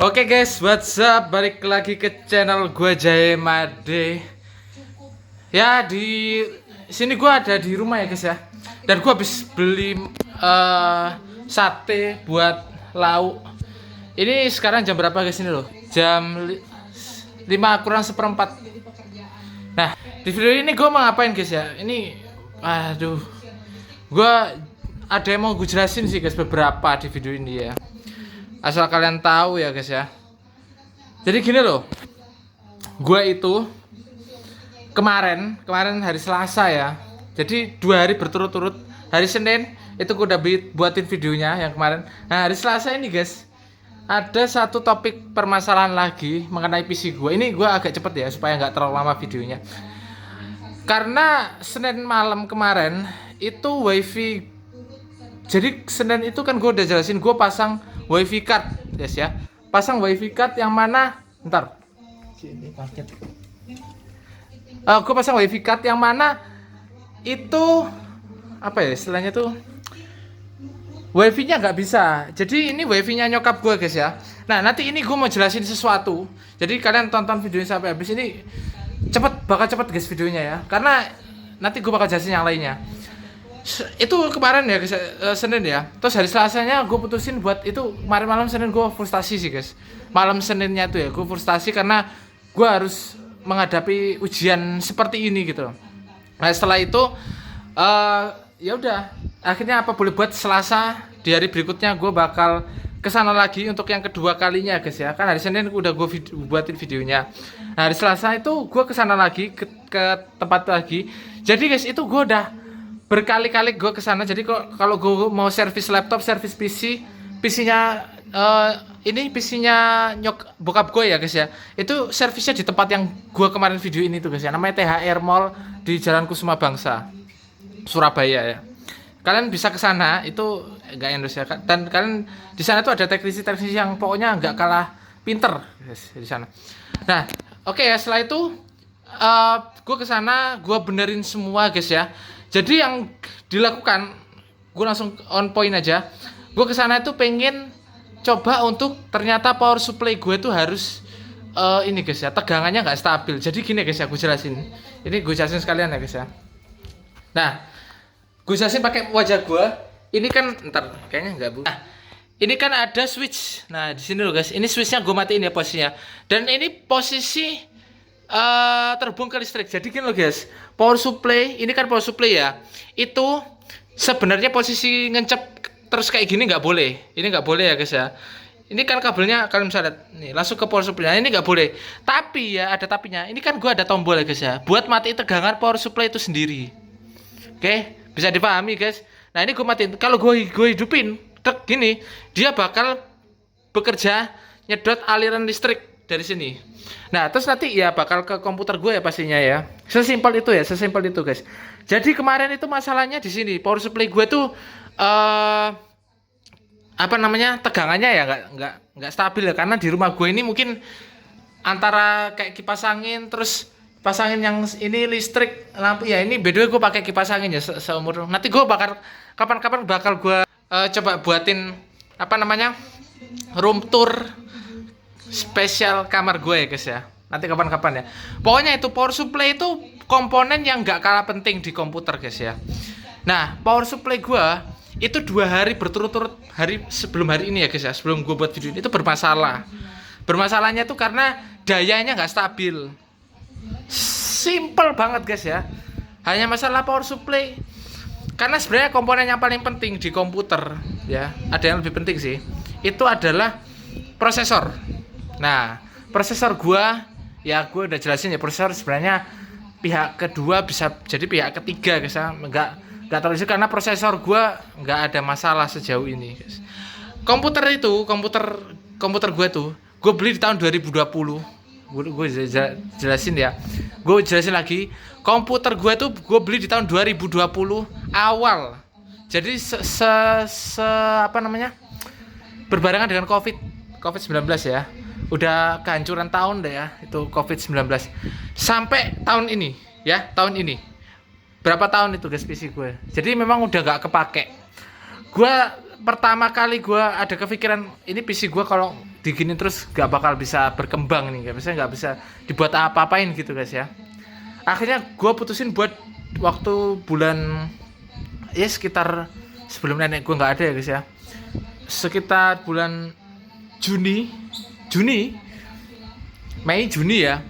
Oke guys, what's up? Balik lagi ke channel gue Jaya Made. Ya di sini gue ada di rumah ya guys ya. Dan gue habis beli sate buat lauk. Ini sekarang jam berapa guys ini loh? Jam 5 kurang seperempat. Nah di video ini gue mau ngapain guys ya? Ini gue ada yang mau gue jelasin sih guys beberapa di video ini ya. Asal kalian tahu ya guys ya. Jadi gini loh. Gue itu kemarin hari Selasa ya. Jadi 2 hari berturut-turut. Hari Senin itu gue udah buatin videonya yang kemarin. Nah hari Selasa ini guys, ada satu topik permasalahan lagi mengenai PC gue. Ini gue agak cepet ya supaya nggak terlalu lama videonya. Karena Senin malam kemarin itu wifi. Jadi Senin itu kan gue udah jelasin gue pasang wifi card guys ya. Pasang wifi card yang mana? Ntar. Sini paket. Gue pasang wifi card yang mana itu apa ya istilahnya tuh? Wifi-nya nggak bisa. Jadi ini wifi-nya nyokap gue guys ya. Nah nanti ini gue mau jelasin sesuatu. Jadi kalian tonton videonya sampai habis ini bakal cepet guys videonya ya. Karena nanti gue bakal jelasin yang lainnya. Itu kemarin ya guys, Senin ya. Terus hari Selasanya gue putusin buat itu kemarin malam Senin gue frustasi sih guys. Malam Seninnya tuh ya gue frustasi karena gue harus menghadapi ujian seperti ini gitu. Nah setelah itu ya udah akhirnya apa boleh buat Selasa di hari berikutnya gue bakal kesana lagi untuk yang kedua kalinya guys ya. Kan hari Senin udah gue buatin videonya. Nah hari Selasa itu gue kesana lagi ke tempat lagi. Jadi guys itu gue udah berkali-kali gue kesana. Jadi kalau gue mau servis laptop, servis PC-nya ini PC-nya bokap gue ya guys ya. Itu servisnya di tempat yang gue kemarin video ini tuh guys ya. Namanya THR Mall di Jalan Kusuma Bangsa, Surabaya ya. Kalian bisa kesana itu enggak endorse ya. Dan kalian di sana tuh ada teknisi yang pokoknya nggak kalah pinter guys di sana. Nah, oke ya setelah itu gue kesana, gue benerin semua guys ya. Jadi yang dilakukan, gue langsung on point aja. Gue kesana itu pengen coba untuk ternyata power supply gue tuh harus ini guys ya, tegangannya nggak stabil. Jadi gini guys ya, gue jelasin. Ini gue jelasin sekalian ya guys ya. Nah, gue jelasin pakai wajah gue. Ini kan, ntar kayaknya nggak bu. Nah, ini kan ada switch. Nah di sini loh guys. Ini switchnya gue matiin ya posisinya. Dan ini posisi terhubung ke listrik. Jadi gini loh guys, power supply ini kan power supply ya. Itu sebenarnya posisi ngencep terus kayak gini nggak boleh. Ini nggak boleh ya guys ya. Ini kan kabelnya kalian bisa lihat nih langsung ke power supply. Nah, ini nggak boleh. Tapi ya ada tapinya. Ini kan gua ada tombol ya guys ya. Buat matiin tegangan power supply itu sendiri. Oke, bisa dipahami guys. Nah ini gue matiin. Kalau gue hidupin gini, dia bakal bekerja nyedot aliran listrik dari sini. Nah, terus nanti ya bakal ke komputer gue ya pastinya ya. Sesimpel itu ya, sesimpel itu guys. Jadi kemarin itu masalahnya di sini. Power supply gue tuh apa namanya? Tegangannya ya nggak stabil ya karena di rumah gue ini mungkin antara kayak kipas angin terus pasangin yang ini listrik lampu ya ini beda gue pakai kipas angin ya seumur. Nanti gue bakal kapan-kapan bakal gue coba buatin apa namanya? Room tour spesial kamar gue ya guys ya. Nanti kapan-kapan ya. Pokoknya itu power supply itu komponen yang nggak kalah penting di komputer guys ya. Nah power supply gue itu 2 hari berturut-turut hari sebelum hari ini ya guys ya. Sebelum gue buat video ini itu bermasalah. Bermasalahnya tuh karena dayanya nggak stabil. Simple banget guys ya. Hanya masalah power supply. Karena sebenarnya komponen yang paling penting di komputer ya, ada yang lebih penting sih. Itu adalah prosesor. Nah, prosesor gua udah jelasin ya, prosesor sebenarnya pihak kedua bisa jadi pihak ketiga guys ya. Enggak terlalu karena prosesor gua enggak ada masalah sejauh ini guys. Komputer gua tuh gua beli di tahun 2020. Gue jelasin ya. Gue jelasin lagi. Komputer gue tuh gue beli di tahun 2020 awal. Jadi apa namanya? Berbarengan dengan COVID-19 ya. Udah kehancuran tahun deh ya itu COVID-19. Sampai tahun ini ya, tahun ini. Berapa tahun itu guys PC gue. Jadi memang udah gak kepake. Gue pertama kali gue ada kepikiran ini PC gue kalau diginin terus gak bakal bisa berkembang nih, nggak bisa dibuat apa-apain gitu guys ya. Akhirnya gue putusin buat waktu bulan ya sekitar sebelum nenek gue nggak ada ya guys ya, sekitar bulan Juni, Mei Juni ya,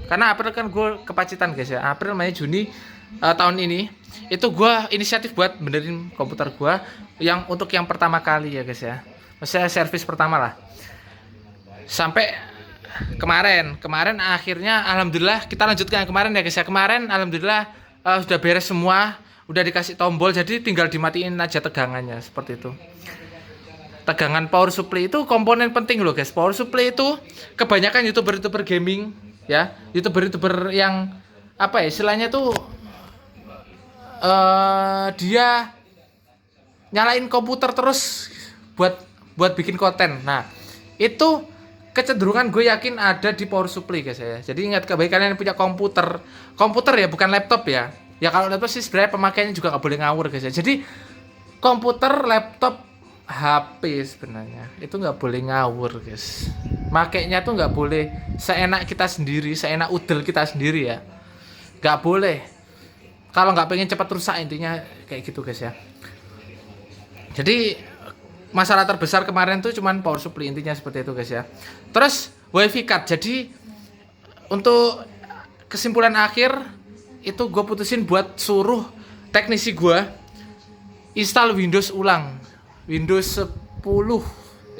karena April kan gue kepacitan guys ya. April Mei Juni tahun ini itu gue inisiatif buat benerin komputer gue yang untuk yang pertama kali ya guys ya, maksudnya servis pertama lah. Sampai kemarin akhirnya alhamdulillah kita lanjutkan yang kemarin ya guys ya. Kemarin alhamdulillah sudah beres semua, udah dikasih tombol, jadi tinggal dimatiin aja tegangannya seperti itu. Tegangan power supply itu komponen penting loh guys. Power supply itu kebanyakan youtuber gaming ya, youtuber yang apa ya istilahnya tuh dia nyalain komputer terus buat bikin konten. Nah itu kecenderungan gue yakin ada di power supply guys ya. Jadi ingat, baik kalian punya komputer ya, bukan laptop ya. Ya kalau laptop sih sebenarnya pemakaiannya juga nggak boleh ngawur guys ya. Jadi komputer, laptop, HP sebenarnya itu nggak boleh ngawur guys. Makainya tuh nggak boleh seenak kita sendiri, seenak udel kita sendiri ya. Nggak boleh. Kalau nggak pengen cepat rusak, intinya kayak gitu guys ya. Jadi masalah terbesar kemarin tuh cuman power supply, intinya seperti itu guys ya. Terus wifi card. Jadi untuk kesimpulan akhir itu gue putusin buat suruh teknisi gue install Windows ulang, Windows 10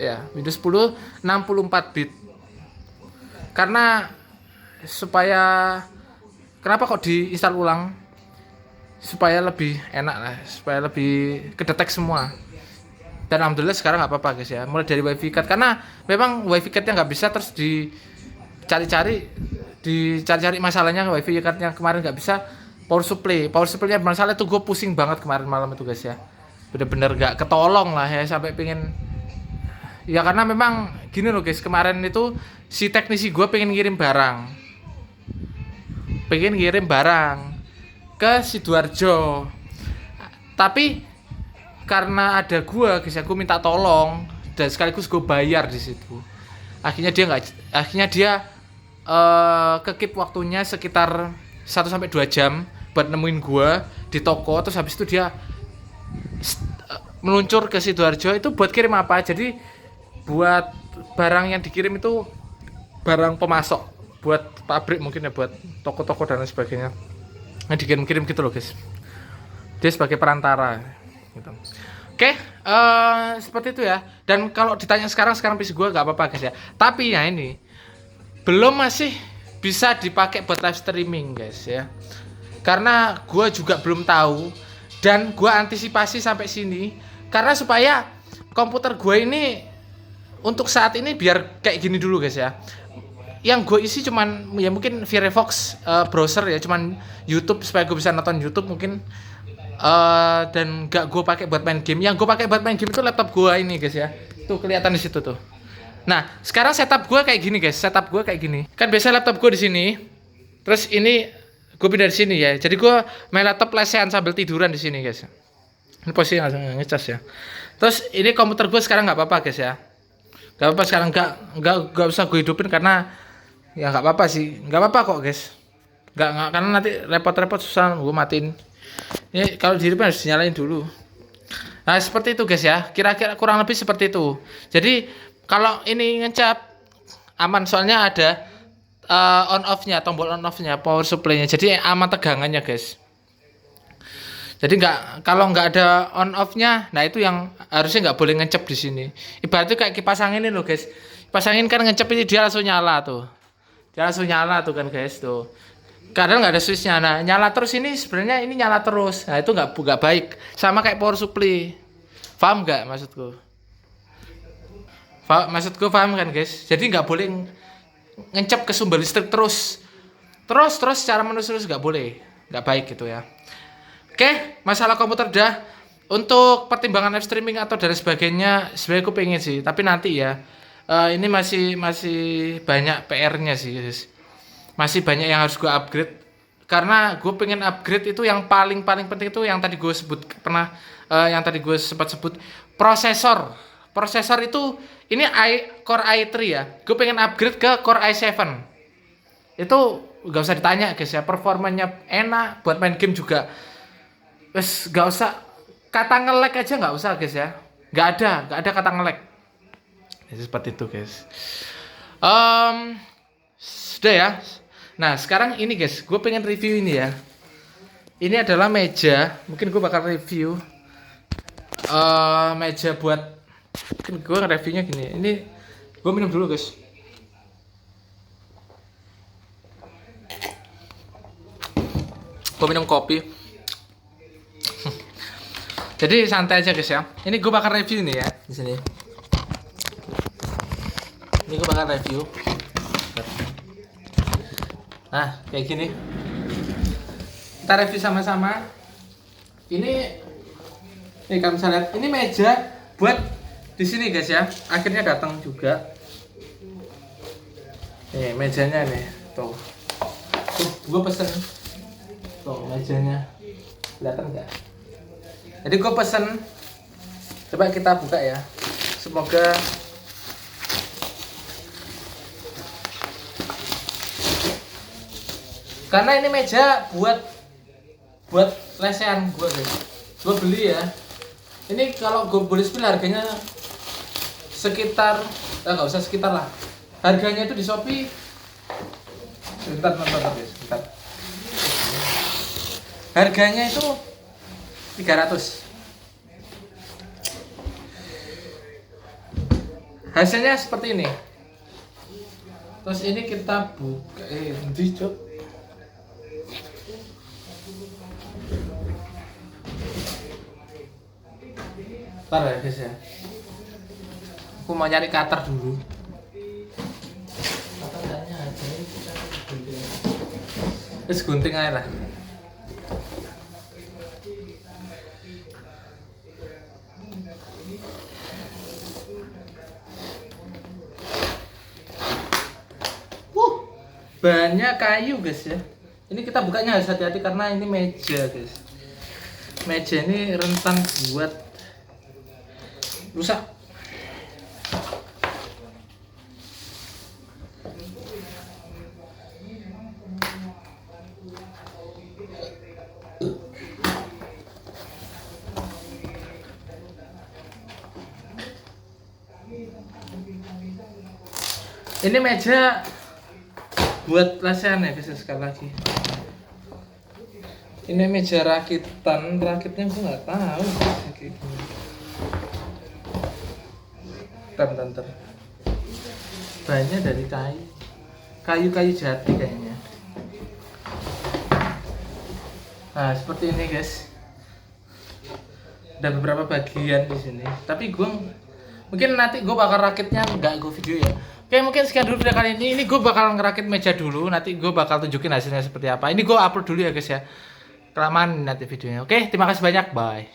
ya, Windows 10 64 bit. Karena supaya kenapa kok diinstal ulang? Supaya lebih enak lah, supaya lebih kedetek semua. Dan alhamdulillah sekarang nggak apa-apa guys ya, mulai dari wifi card, karena memang wifi cardnya nggak bisa, terus dicari-cari masalahnya wifi cardnya kemarin nggak bisa. Power supply-nya masalah itu, gue pusing banget kemarin malam itu guys ya, bener-bener nggak ketolong lah ya, sampai pengen ya, karena memang gini loh guys, kemarin itu si teknisi gue pengen ngirim barang ke Sidoarjo, tapi karena ada gue guys ya, gue minta tolong dan sekaligus gue bayar di situ. Akhirnya dia kekip waktunya sekitar 1-2 jam buat nemuin gue di toko. Terus habis itu dia meluncur ke Sidoarjo itu buat kirim apa? Jadi buat barang yang dikirim itu barang pemasok buat pabrik mungkin ya, buat toko-toko dan lain sebagainya. Nah, dikirim gitu loh guys. Dia sebagai perantara gitu. Oke, seperti itu ya. Dan kalau ditanya sekarang PC gue nggak apa-apa guys ya. Tapi ya ini masih bisa dipakai buat live streaming guys ya. Karena gue juga belum tahu, dan gue antisipasi sampai sini karena supaya komputer gue ini untuk saat ini biar kayak gini dulu guys ya. Yang gue isi cuman ya mungkin Firefox browser ya, cuman YouTube supaya gue bisa nonton YouTube mungkin. Dan gak gue pakai buat main game. Yang gue pakai buat main game itu laptop gue ini guys ya. Tuh kelihatan di situ tuh. Nah sekarang setup gue kayak gini guys. Kan biasa laptop gue di sini. Terus ini gue pindah di sini ya. Jadi gue main laptop lesehan sambil tiduran di sini guys. Ini posisi langsung ngecas ya. Terus ini komputer gue sekarang nggak apa-apa guys ya. Nggak apa-apa sekarang, nggak usah gue hidupin karena ya nggak apa-apa sih. Nggak apa-apa kok guys. Nggak karena nanti repot-repot susah gue matiin. Ini kalau dihidupin harus dinyalain dulu. Nah seperti itu guys ya, kira-kira kurang lebih seperti itu. Jadi kalau ini ngecap aman, soalnya ada on off-nya, tombol on off-nya, power supply-nya. Jadi aman tegangannya guys. Jadi kalau nggak ada on off-nya, nah itu yang harusnya nggak boleh ngecap di sini. Ibaratnya kayak kipas angin ini loh guys. Kipas angin kan ngecap ini dia langsung nyala tuh. Kan guys tuh. Kadang nggak ada switchnya, nah nyala terus ini sebenarnya ini nyala terus, nah itu nggak baik, sama kayak power supply, paham nggak maksudku? Paham kan guys? Jadi nggak boleh ngencap ke sumber listrik terus secara menerus nggak boleh, nggak baik gitu ya. Oke, masalah komputer dah. Untuk pertimbangan live streaming atau dan sebagainya, sebenarnya aku pengen sih, tapi nanti ya. Ini masih banyak PR-nya sih guys. Masih banyak yang harus gue upgrade, karena gue pengen upgrade itu yang paling penting itu yang tadi gue sebut sempat sebut, prosesor prosesor itu ini Core i3 ya. Gue pengen upgrade ke Core i7. Itu gak usah ditanya guys ya, performanya enak, buat main game juga. Wes gak usah kata nge-lag aja, nggak usah guys ya. Nggak ada kata nge-lag. Jadi seperti itu guys. Sudah ya. Nah sekarang ini guys, gue pengen review ini ya. Ini adalah meja, mungkin gue bakal review meja buat, mungkin gue nge-reviewnya gini. Ini gue minum dulu guys. Gue minum kopi. Jadi santai aja guys ya. Ini gue bakal review nih ya di sini. Ini gue bakal review. Nah kayak gini. Kita review sama-sama. Ini kamu bisa lihat. Ini meja buat di sini guys ya. Akhirnya datang juga. Nih mejanya nih. Tuh gue pesen. Tuh mejanya. Kelihatan nggak? Jadi gue pesen. Coba kita buka ya. Semoga karena ini meja buat lesehan gue guys. Gue beli ya. Ini kalau gue boleh spill harganya sekitar, nggak usah sekitar lah. Harganya itu di Shopee. Bentar guys, bentar. Harganya itu 300. Hasilnya seperti ini. Terus ini kita buka. Nanti cok. Bentar ya guys ya. Aku mau nyari cutter dulu. Cutternya aja ini kita gunting. Terus gunting aja lah. Banyak kayu guys ya. Ini kita bukanya harus hati-hati karena ini meja guys. Meja ini rentan buat rusak. Ini meja buat lesehan ya guys, sekali lagi. Ini meja rakitan, rakitnya gue nggak tahu kayak gini. Bentar. Bahannya dari kayu jati kayaknya. Nah seperti ini guys. Ada beberapa bagian di sini. Tapi gue mungkin nanti gue bakal rakitnya nggak gue video ya. Oke mungkin sekian dulu video kali ini. Ini gue bakal ngerakit meja dulu. Nanti gue bakal tunjukin hasilnya seperti apa. Ini gue upload dulu ya guys ya. Kelamaan nanti videonya. Oke terima kasih banyak. Bye.